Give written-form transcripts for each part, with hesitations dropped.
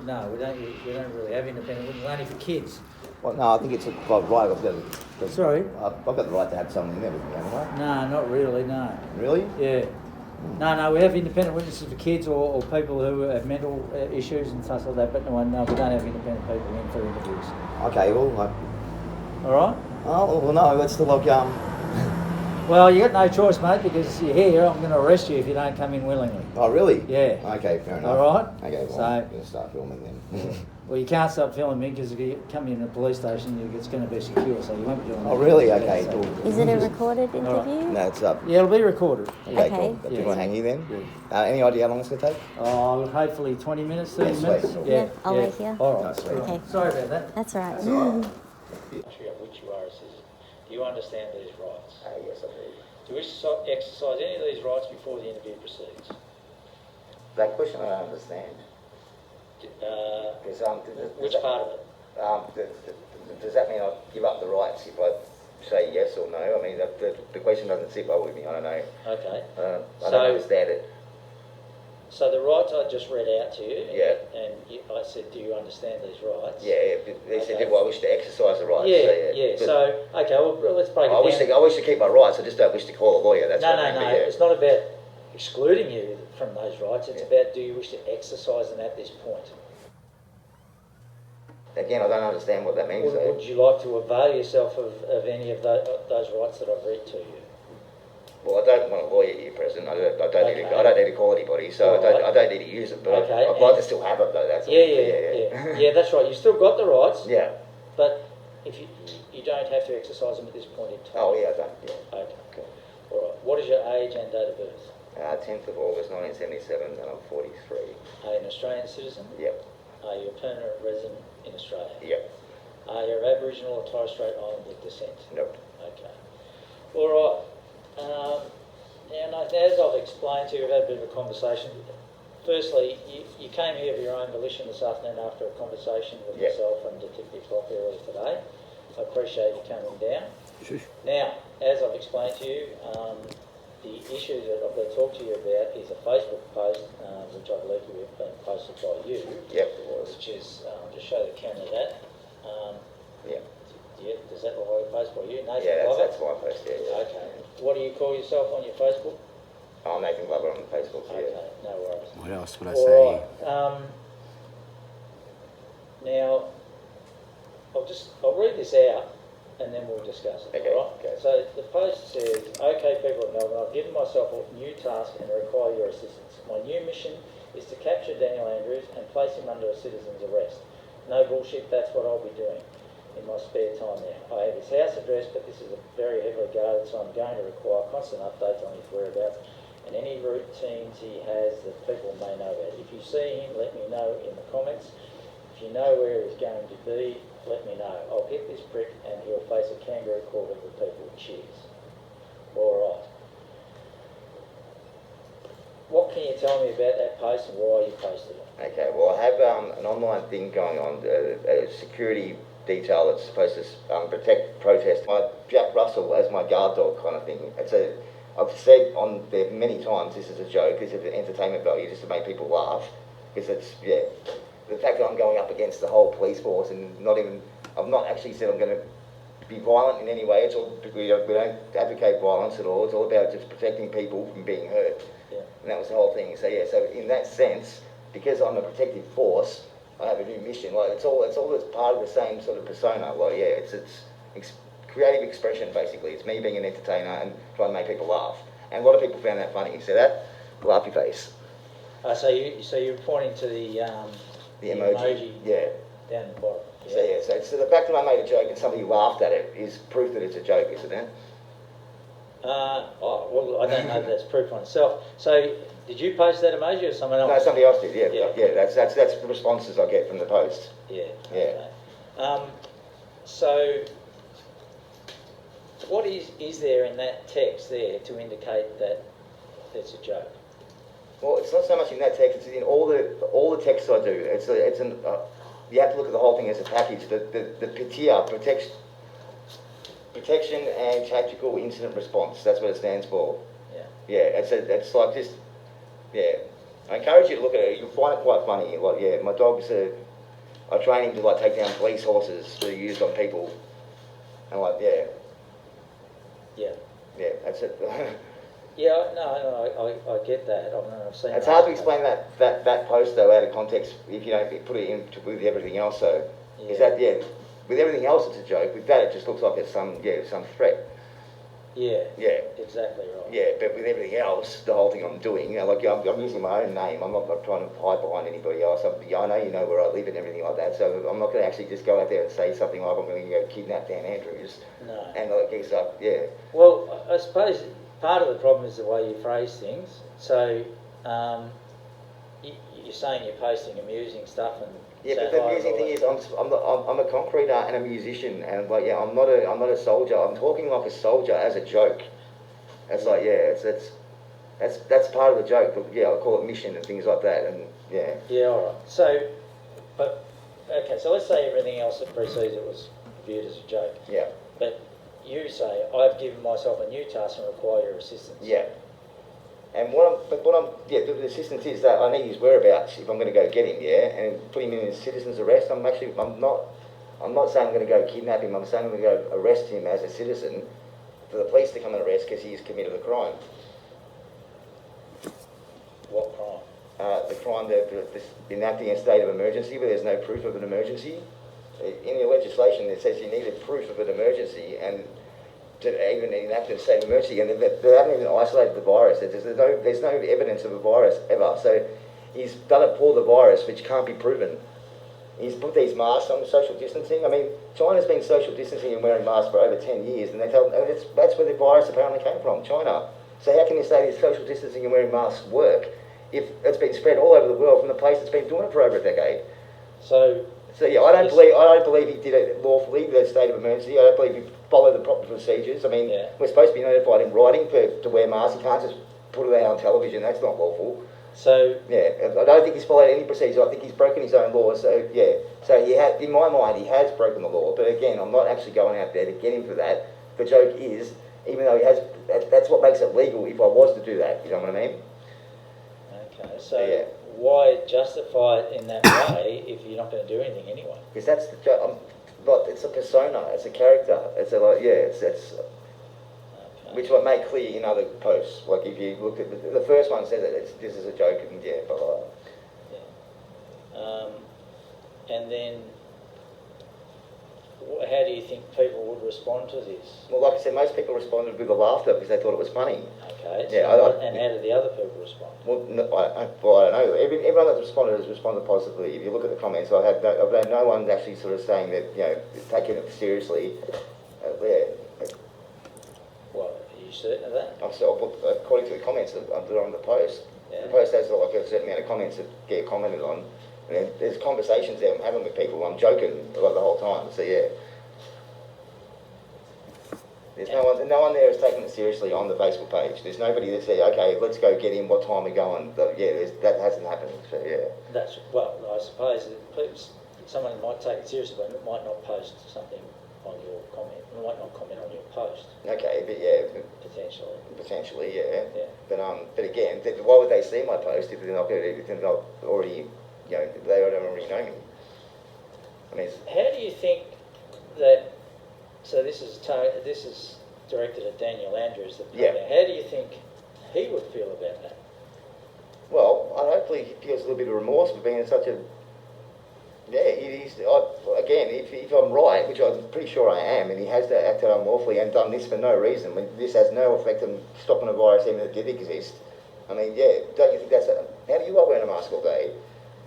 No, we don't really have independent witnesses. Only for kids. Well, no, I think it's by right. Sorry? I've got the right to have someone in there with me, haven't I? No, not really, no. Really? Yeah. No, we have independent witnesses for kids or people who have mental issues and stuff like that, but no, we don't have independent people in for interviews. Okay, well... All right? Oh, well, no, that's still like... Well, you got no choice, mate, because you're here. I'm going to arrest you if you don't come in willingly. Oh, really? Yeah. Okay, fair enough. All right? Okay, well, I'm going to start filming then. Well, you can't start filming me because if you come in a police station, it's going to be secure, so you won't be doing that. Oh, really? Okay, so. cool. Is it a recorded interview? No, it's up. Yeah, it'll be recorded. Okay, cool. Do you want to hang you then? Yeah. Any idea how long it's going to take? Oh, hopefully 20 minutes, 30 minutes. Sweet. Yeah, I'll wait here. All right. Sweet. Okay. Sorry about that. That's all right. Country of which you are a citizen. Do you understand these rights? Yes, I do. Do you wish to exercise any of these rights before the interview proceeds? That question I don't understand. Which part of it? Does that mean I give up the rights if I say yes or no? I mean, the question doesn't sit well with me. I don't know. Okay. I don't understand it. So the rights I just read out to you, Yeah. and I said, do you understand these rights? Yeah, they said, well, I wish to exercise the rights. Yeah. So, okay, well, let's break it down. I wish to keep my rights. I just don't wish to call a lawyer. That's No. Yeah. It's not about excluding you from those rights. It's about, do you wish to exercise them at this point? Again, I don't understand what that means. Would you like to avail yourself of any of those rights that I've read to you? Well, I don't want a lawyer here present. I don't need to call anybody, so I don't need to use it. But I'd like to still have it, though. That's all. Yeah, that's right. You've still got the rights. Yeah. But if you don't have to exercise them at this point in time. Oh yeah, I don't. Yeah. Okay. Cool. All right. What is your age and date of birth? 10th of August 1977, and I'm 43. Are you an Australian citizen? Yep. Are you a permanent resident in Australia? Yep. Are you of Aboriginal or Torres Strait Islander descent? Nope. Okay. All right. Now, as I've explained to you, we've had a bit of a conversation. Firstly, you came here of your own volition this afternoon after a conversation with myself and Detective Block earlier today. I appreciate you coming down. Sure. Now, as I've explained to you, the issue that I've got to talk to you about is a Facebook post, which I believe has been posted by you. Yep, it was. Which is, just show the camera that. Yeah. Yeah, does that look like a post by you? Nathan Yeah, Glover? that's my post, yeah. Okay. What do you call yourself on your Facebook? I'm Nathan Glover on Facebook, yeah. Okay, no worries. What else would I All say? right. Now, I'll read this out and then we'll discuss it. Okay. All right? Okay. So the post says, "Okay, people of Melbourne, I've given myself a new task and require your assistance. My new mission is to capture Daniel Andrews and place him under a citizen's arrest. No bullshit, that's what I'll be doing in my spare time now. I have his house address, but this is very heavily guarded, so I'm going to require constant updates on his whereabouts and any routines he has that people may know about. If you see him, let me know in the comments. If you know where he's going to be, let me know. I'll hit this prick and he'll face a kangaroo court of the people. Cheers." All right. What can you tell me about that post and why you posted it? Okay, well, I have an online thing going on, a security detail that's supposed to protect protest. My Jack Russell as my guard dog kind of thing. I've said on there many times this is a joke, this is an entertainment value just to make people laugh. Because the fact that I'm going up against the whole police force and I've not actually said I'm going to be violent in any way. It's all, we don't advocate violence at all. It's all about just protecting people from being hurt. Yeah. And that was the whole thing. So in that sense, because I'm a protective force, I have a new mission. Like it's all part of the same sort of persona. Like it's creative expression basically. It's me being an entertainer and trying to make people laugh. And a lot of people found that funny. You see that? Laughy face. So you're pointing to the emoji down the bottom. Yeah. So the fact that I made a joke and somebody laughed at it is proof that it's a joke, isn't it? Well, I don't know if that's proof on itself. So, did you post that emoji or someone else? No, somebody else did. Yeah. That's the responses I get from the post. Yeah. Yeah. Okay. So, what is there in that text there to indicate that it's a joke? Well, it's not so much in that text. It's in all the texts I do. You have to look at the whole thing as a package. The PTIA, Protection and Tactical Incident Response. That's what it stands for. Yeah. Yeah. It's like just I encourage you to look at it. You'll find it quite funny. Like, yeah, my dogs are. I train him to like take down police horses that are used on people. And like, yeah, Yeah. that's it. Yeah, no, I get that. I mean, I've seen. It's hard to explain that post though out of context if you don't put it in with everything else. So, is that with everything else it's a joke. With that it just looks like it's some threat. Yeah. Yeah. Exactly right. Yeah, but with everything else, the whole thing I'm doing, like I'm using my own name. I'm not trying to hide behind anybody else. I know you know where I live and everything like that. So I'm not going to actually just go out there and say something like I'm going to go kidnap Dan Andrews. No. And like it's like Well, I suppose part of the problem is the way you phrase things. So, you're saying you're posting amusing stuff and. Yeah, but the amusing thing is, I'm a concreter and a musician, and like I'm not a soldier. I'm talking like a soldier as a joke. It's like that's part of the joke. But yeah, I call it mission and things like that, and yeah. Yeah, all right. So, but okay. So let's say everything else that precedes it was viewed as a joke. Yeah. But you say I've given myself a new task and require your assistance. Yeah. And the assistance is that I need his whereabouts if I'm going to go get him, and put him in citizen's arrest. I'm not saying I'm going to go kidnap him. I'm saying I'm going to go arrest him as a citizen for the police to come and arrest because he's committed a crime. What crime? The crime that enacting a state of emergency where there's no proof of an emergency. In the legislation, it says you need a proof of an emergency and to even enact a state of emergency, and they haven't even isolated the virus. There's no evidence of a virus ever. So he's done it for the virus, which can't be proven. He's put these masks on, social distancing. I mean, China's been social distancing and wearing masks for over 10 years, and that's where the virus apparently came from, China. So how can you say this social distancing and wearing masks work if it's been spread all over the world from the place that's been doing it for over a decade? So yeah, I don't believe he did it lawfully, the state of emergency. I don't believe he followed the proper procedures. I mean, we're supposed to be notified in writing to wear masks. You can't just put it out on television. That's not lawful. So yeah, I don't think he's followed any procedure. I think he's broken his own laws. So yeah, so in my mind, he has broken the law. But again, I'm not actually going out there to get him for that. The joke is, even though he has, that's what makes it legal. If I was to do that, you know what I mean? Okay, so why justify it in that way if you're not going to do anything anyway? Because that's the joke. It's a persona. It's a character. It's which I make clear in other posts. Like if you look at the first one says it, this is a joke and blah blah. Yeah. And then, how do you think people would respond to this? Well, like I said, most people responded with a laughter because they thought it was funny. Okay. Yeah. And how did the other people respond? Well, I don't know. Everyone that responded has responded positively. If you look at the comments, I've had no one actually sort of saying that taking it seriously. Well, are you certain of that? According to the comments that are on the post, the post has like a certain amount of comments that get commented on. And there's conversations there I'm having with people. I'm joking the whole time. So yeah, there's no one there is taking it seriously on the Facebook page. There's nobody that said, okay, let's go get him. What time are we going? That hasn't happened. So yeah. I suppose someone might take it seriously, but might not post something on your comment. Might not comment on your post. Okay, but yeah. Potentially, yeah. But again, why would they see my post if they're not already, they don't already know me? I mean, how do you think that? So this is directed at Daniel Andrews. How do you think he would feel about that? Well, hopefully he feels a little bit of remorse for being in such a. Again, if I'm right, which I'm pretty sure I am, and he has acted unlawfully and done this for no reason, when this has no effect on stopping a virus even if it did exist. I mean, don't you think how do you like wearing a mask all day?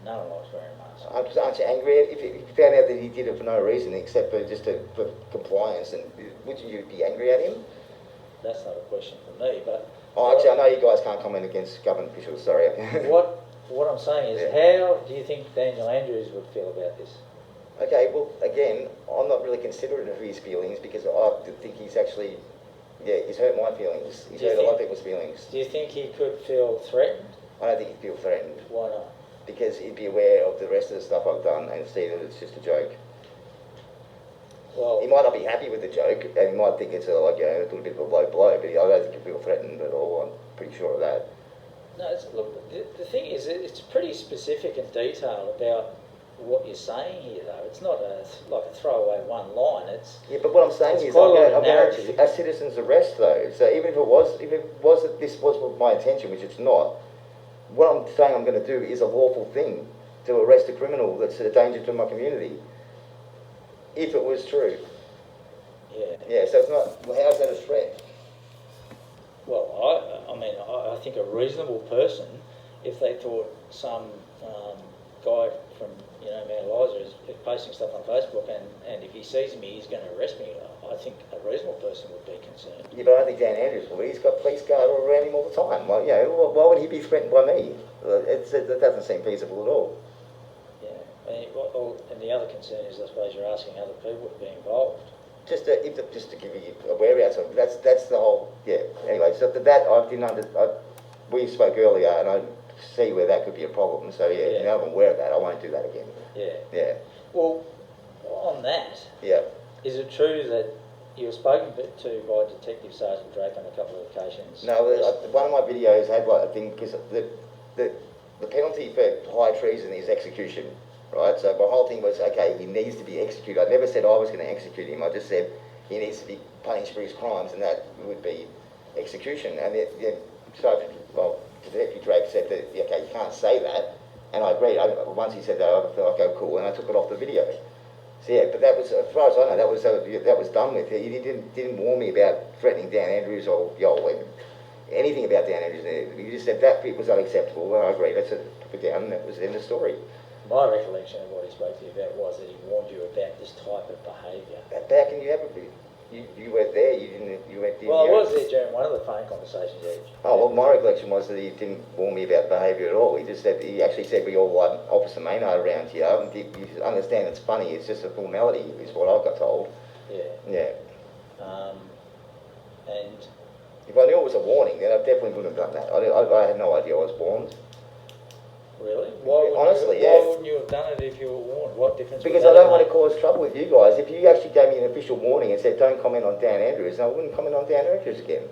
No one likes wearing a mask. Aren't you angry if you found out that he did it for no reason except for for compliance? And wouldn't you be angry at him? That's not a question for me, but. Actually, I know you guys can't comment against government officials. Sorry. What I'm saying is, how do you think Daniel Andrews would feel about this? Okay, well, again, I'm not really considerate of his feelings because I think he's actually, he's hurt my feelings. He's hurt a lot of people's feelings. Do you think he could feel threatened? I don't think he'd feel threatened. Why not? Because he'd be aware of the rest of the stuff I've done and see that it's just a joke. Well, he might not be happy with the joke and he might think it's a little bit of a low blow, but I don't think he'll feel threatened at all. I'm pretty sure of that. No, look, the thing is, it's pretty specific and detailed about what you're saying here, though. It's not like a throwaway one line. It's Yeah, but what I'm saying it's is, quite a lot I'm of going narrative. to a citizen's arrest though. So even if it was that this was my intention, which it's not, what I'm saying I'm going to do is a lawful thing to arrest a criminal that's a danger to my community. If it was true. Yeah. Yeah. So it's not. Well, how's that a threat? Well, I mean, I think a reasonable person, if they thought some guy from Mount Eliza is posting stuff on Facebook, and if he sees me, he's going to arrest me, I think a reasonable person would be concerned. Yeah, but I don't think Dan Andrews will. He's got police guard all around him all the time. Well, why would he be threatened by me? It doesn't seem feasible at all. Yeah, and the other concern is, I suppose, you're asking other people to be involved. Just to give you a whereabouts of that's the whole. Yeah. Anyway, so that I didn't we spoke earlier, and I see where that could be a problem. So yeah, now I'm aware of that. I won't do that again. Yeah. Yeah. Well, on that. Yeah. Is it true that you were spoken to by Detective Sergeant Drake on a couple of occasions? No, one of my videos had like a thing because the penalty for high treason is execution, right? So my whole thing was, okay, he needs to be executed. I never said I was going to execute him. I just said he needs to be punished for his crimes, and that would be execution. And Detective Drake said that, okay, you can't say that, and I agreed. Once he said that, I thought, okay, cool, and I took it off the video. So yeah, but that was, as far as I know, that was done with. He didn't warn me about threatening Dan Andrews or anything about Dan Andrews. He just said that bit was unacceptable. Well, I agree. That's it. Took it down, and that was the end of the story. My recollection of what he spoke to you about was that he warned you about this type of behaviour. How can you have a bit? You weren't there. You didn't. You went. Well, I was there during one of the phone conversations. Oh well, my recollection was that he didn't warn me about behaviour at all. He actually said we all like Officer Maynard around here. And you understand it's funny. It's just a formality, is what I got told. Yeah. Yeah. And if I knew it was a warning, then I definitely wouldn't have done that. I had no idea I was warned. Really? Why wouldn't you have done it if you were warned? What difference? Because I don't want to cause trouble with you guys. If you actually gave me an official warning and said don't comment on Dan Andrews, I wouldn't comment on Dan Andrews again.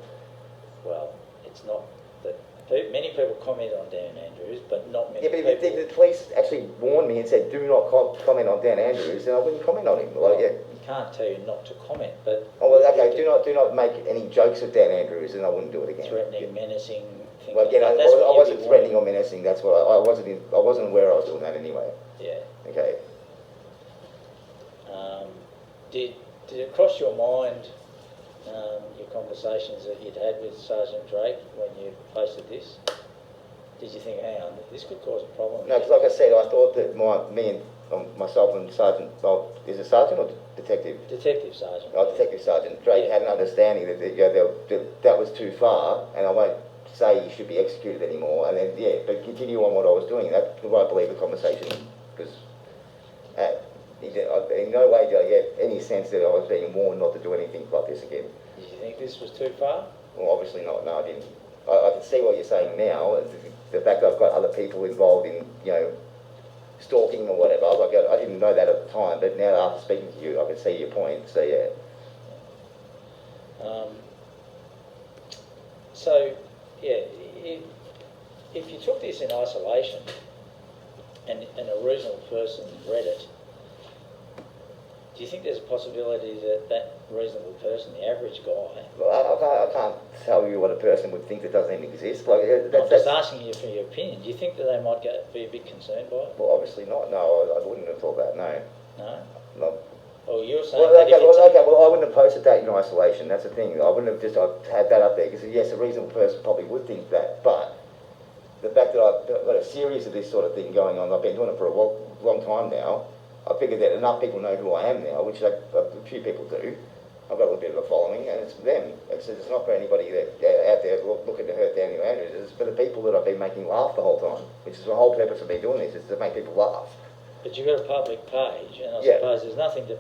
Well, it's not that many people comment on Dan Andrews, but not many people. Yeah, but if the police actually warned me and said do not comment on Dan Andrews, then I wouldn't comment on him. You can't tell you not to comment, but okay, do not make any jokes of Dan Andrews, and I wouldn't do it again. Threatening, menacing. Well, again, I wasn't threatening or menacing. That's what I wasn't aware I was doing that anyway. Yeah. Okay. Did it cross your mind your conversations that you'd had with Sergeant Drake when you posted this? Did you think, hang on, this could cause a problem? No, because like I said, I thought that myself and Sergeant, is it Sergeant or Detective? Detective Sergeant. Detective Sergeant Drake had an understanding that that was too far, and I won't say he should be executed anymore, and then but continue on what I was doing. That's what I believe the conversation, because in no way did I get any sense that I was being warned not to do anything like this again. Did you think this was too far? Well, obviously not. No, I didn't. I can see what you're saying now. The fact that I've got other people involved in stalking or whatever. I didn't know that at the time, but now after speaking to you, I can see your point. So yeah. So. Yeah, if you took this in isolation and a reasonable person read it, do you think there's a possibility that reasonable person, the average guy... Well, I can't tell you what a person would think that doesn't even exist. I'm just asking you for your opinion. Do you think that they might be a bit concerned by it? Well, obviously not. No, I wouldn't have thought that, no. No? No. Well, you're saying well, I wouldn't have posted that in isolation. That's the thing. I wouldn't have just had that up there because yes, a reasonable person probably would think that. But the fact that I've got a series of this sort of thing going on, I've been doing it for a long time now. I figured that enough people know who I am now, which a few people do. I've got a little bit of a following, and it's for them. It's not for anybody that out there looking to hurt Daniel Andrews. It's for the people that I've been making laugh the whole time, which is the whole purpose of me doing this, is to make people laugh. But you've got a public page, and I suppose there's nothing to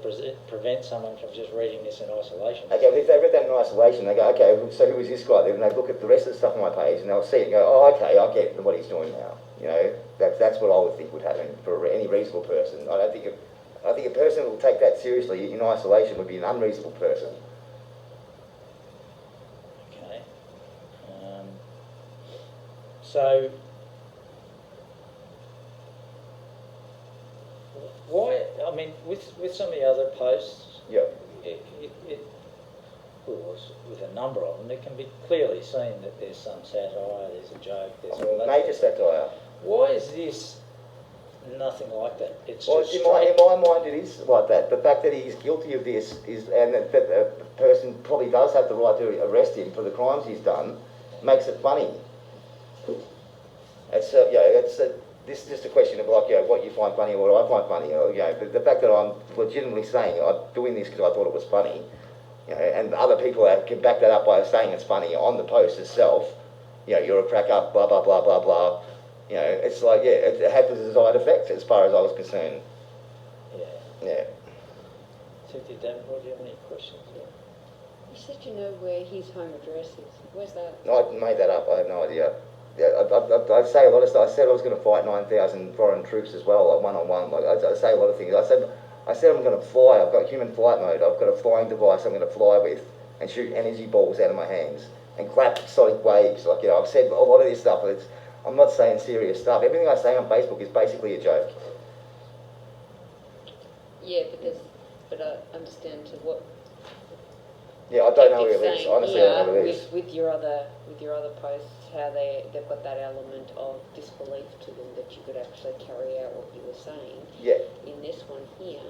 prevent someone from just reading this in isolation. Okay, well, if they read that in isolation, they go, okay, so who is this guy? Then they look at the rest of the stuff on my page, and they'll see it and go, oh, okay, I get what he's doing now. That's what I would think would happen for any reasonable person. I think a person who will take that seriously in isolation would be an unreasonable person. Okay. So, why, I mean, with some of the other posts, Yeah. well, with a number of them, it can be clearly seen that there's some satire, there's a joke, there's all that. Major satire. Why is this nothing like that? It's Well, just in straight. my mind, it is like that. The fact that he's guilty of this is, and that a person probably does have the right to arrest him for the crimes he's done, makes it funny. It's this is just a question of like, what you find funny or what I find funny. The fact that I'm legitimately saying I'm doing this because I thought it was funny, and other people can back that up by saying it's funny on the post itself. You're a crack up, blah blah blah blah blah. It's like, it had the desired effect as far as I was concerned. Yeah. So, do you have any questions? You said you know where his home address is. Where's that? No, I made that up. I have no idea. Yeah, I'd say a lot of stuff. I said I was going to fight 9,000 foreign troops as well, like one-on-one. Like I say a lot of things. I said I'm going to fly. I've got human flight mode. I've got a flying device I'm going to fly with and shoot energy balls out of my hands and clap sonic waves. Like, I've said a lot of this stuff. I'm not saying serious stuff. Everything I say on Facebook is basically a joke. Yeah, but I understand to what. Yeah, I don't know where it lives. Honestly, I don't know where it is. With your other posts, how they've got that element of disbelief to them that you could actually carry out what you were saying. Yeah. In this one here,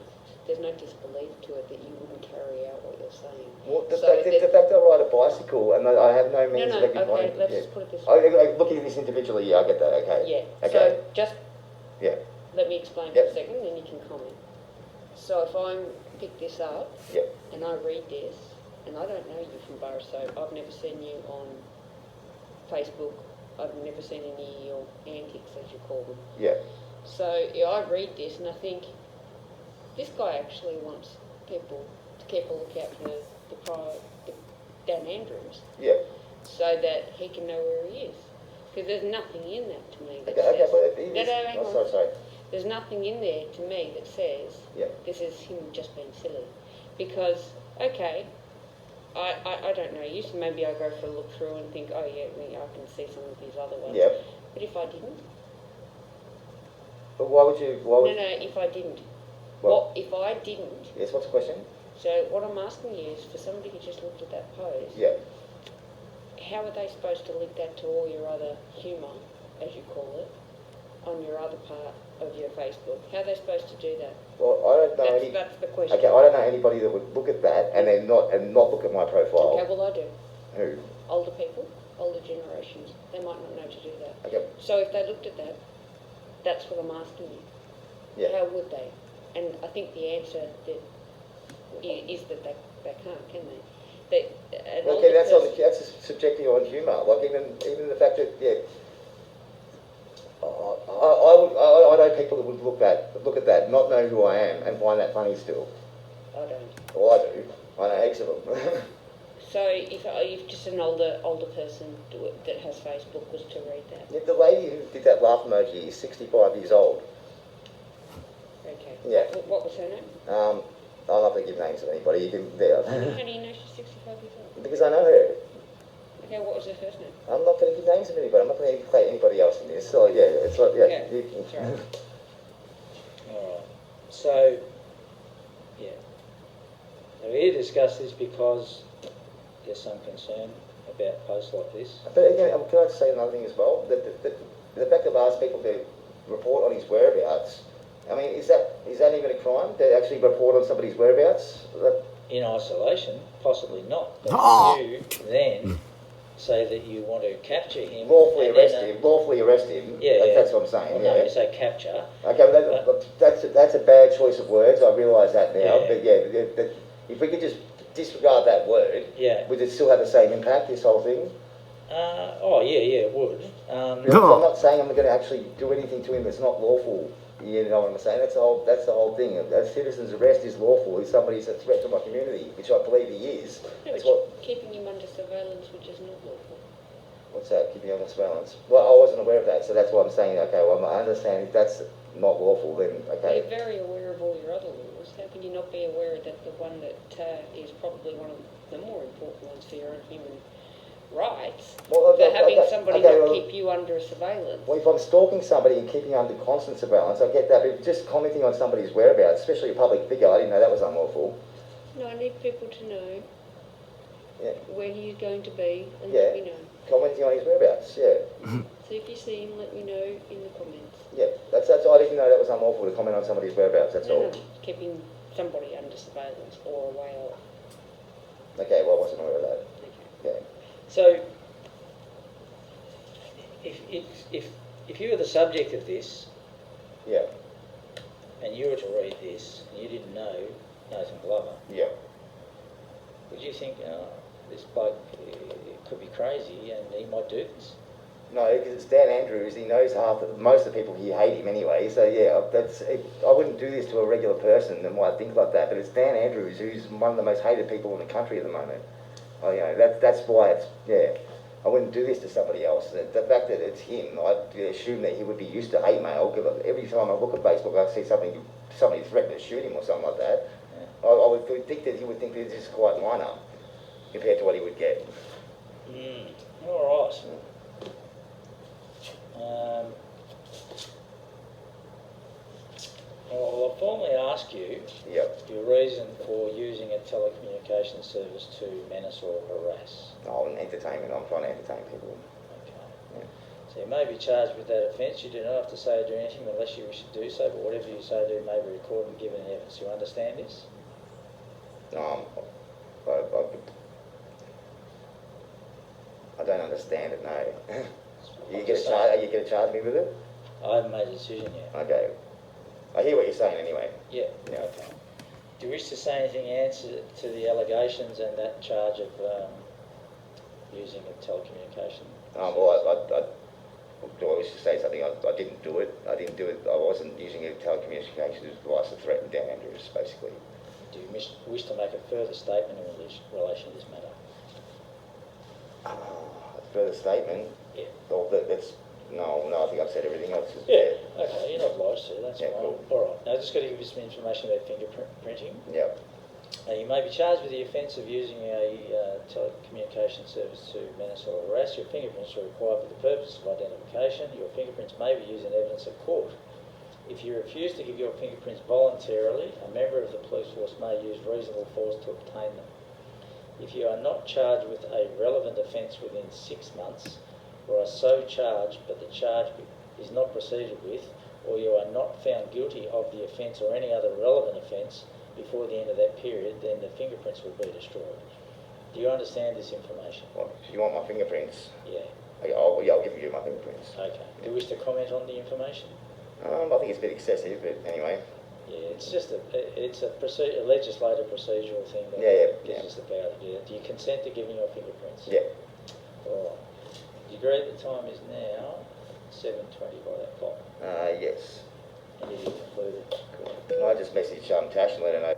there's no disbelief to it that you wouldn't carry out what you're saying. Well, the fact that I ride a bicycle and I have no means of okay, finding. let's just put it this way. Looking at this individually, I get that. Okay. Yeah. Okay. So just let me explain Yep. for a second, then you can comment. So if I pick this up and I read this, and I don't know you from Borough Soap, I've never seen you on Facebook, I've never seen any of your antics, as you call them. Yeah. So I read this and I think, this guy actually wants people to keep a lookout for the Dan Andrews. Yeah. So that he can know where he is. Because there's nothing in that to me that Okay, says... but hang on. sorry. There's nothing in there to me that says this is him just being silly. Because, okay, I don't know you, so maybe I go for a look through and think, oh yeah, I can see some of these other ones. Yep. But if I didn't? But why would you... No, if I didn't. What if I didn't? Yes, what's the question? So what I'm asking you is, for somebody who just looked at that post, how are they supposed to link that to all your other humour, as you call it, on your other part of your Facebook? How are they supposed to do that? Well, I don't know That's the question. Okay, I don't know anybody that would look at that and then not look at my profile. Okay, well I do. Who? Older people, older generations, they might not know to do that. Okay. So if they looked at that, that's what I'm asking you. Yeah. How would they? And I think the answer is that they can't, can they? Okay, that's subjective on humour. Like even the fact that I know people that would look at that, not know who I am, and find that funny still. I don't. Well, I do. I know heaps of them. So if just an older person that has Facebook was to read that. Yeah, the lady who did that laugh emoji is 65 years old. Okay. Yeah. What was her name? I'm not going to give names of anybody. You can there. How do you know she's 65 years old? Because I know her. Okay, what was her first name? I'm not going to give names of anybody. I'm not going to play anybody else in this. So it's like That's right. All right. So, now we discuss this because there's some concern about posts like this. But again, can I just say another thing as well? The fact that I've asked people to report on his whereabouts, I mean, is that even a crime to actually report on somebody's whereabouts? In isolation, possibly not. But you then say that you want to capture him. Lawfully arrest him. Yeah, That's what I'm saying. Well, no, you say capture. Okay, that's a bad choice of words. I realise that now. Yeah. But if we could just disregard that word, would it still have the same impact, this whole thing? It would. I'm not saying I'm going to actually do anything to him that's not lawful. You know what I'm saying? That's the whole thing. A citizen's arrest is lawful if somebody's a threat to my community, which I believe he is. No, keeping him under surveillance, which is not lawful. What's that? Keeping him under surveillance? Well, I wasn't aware of that, so that's why I'm saying, okay, well, I understand if that's not lawful, then okay. You're very aware of all your other laws. How can you not be aware that the one that is probably one of the more important ones for your own human rights Well, for having somebody not well, keep you under surveillance. Well, if I'm stalking somebody and keeping under constant surveillance, I get that, but just commenting on somebody's whereabouts, especially a public figure, I didn't know that was unlawful. No, I need people to know where he's going to be and Yeah. let me know. Commenting on his whereabouts, yeah. So if you see him, let me know in the comments. Yeah, that's I didn't know that was unlawful to comment on somebody's whereabouts, that's all. No, keeping somebody under surveillance or away off. Okay, well, I wasn't aware of that. Okay. Yeah. So, if you were the subject of this, Yeah. and you were to read this, and you didn't know Nathan Glover, Yeah. would you think, this bloke could be crazy and he might do this? No, because it's Dan Andrews. He knows most of the people here hate him anyway. So yeah, I wouldn't do this to a regular person that might think like that. But it's Dan Andrews, who's one of the most hated people in the country at the moment. That's why I wouldn't do this to somebody else. The fact that it's him, I'd assume that he would be used to hate mail. Because every time I look at Facebook, I see somebody threatening to shoot him or something like that. Yeah. I would think that he would think that this is quite minor compared to what he would get. All right. Well, I'll formally ask you your reason for using a telecommunications service to menace or harass. Oh, and entertainment. I'm trying to entertain people. Okay. Yeah. So you may be charged with that offence. You do not have to say or do anything unless you wish to do so, but whatever you say or do may be recorded and given in evidence. You understand this? I don't understand it, no. Are you going to charge me with it? I haven't made a decision yet. Okay. I hear what you're saying anyway. Yeah. Okay. Do you wish to say anything in answer to the allegations and that charge of using a telecommunication? Do I wish to say something? I didn't do it. I didn't do it. I wasn't using a telecommunications device to threaten Dan Andrews, basically. Do you wish to make a further statement in relation to this matter? A further statement? Yeah. No, I think I've said everything else. Yeah. Okay, you're not obliged to. That's fine. Cool. All right. Now, I've just got to give you some information about fingerprinting. Yeah. You may be charged with the offence of using a telecommunication service to menace or harass. Your fingerprints are required for the purpose of identification. Your fingerprints may be used in evidence at court. If you refuse to give your fingerprints voluntarily, a member of the police force may use reasonable force to obtain them. If you are not charged with a relevant offence within 6 months, or are so charged but the charge is not proceeded with, or you are not found guilty of the offence or any other relevant offence before the end of that period, then the fingerprints will be destroyed. Do you understand this information? What, you want my fingerprints? Yeah. Okay, I'll give you my fingerprints. Okay. Do you wish to comment on the information? I think it's a bit excessive, but anyway. Yeah, it's just a legislative procedural thing that gives us the power to do that. Do you consent to giving your fingerprints? Yeah. All right. Do you agree the time is now 7:20 by that clock? Yes. And you concluded. Can I just message Tash and let her know?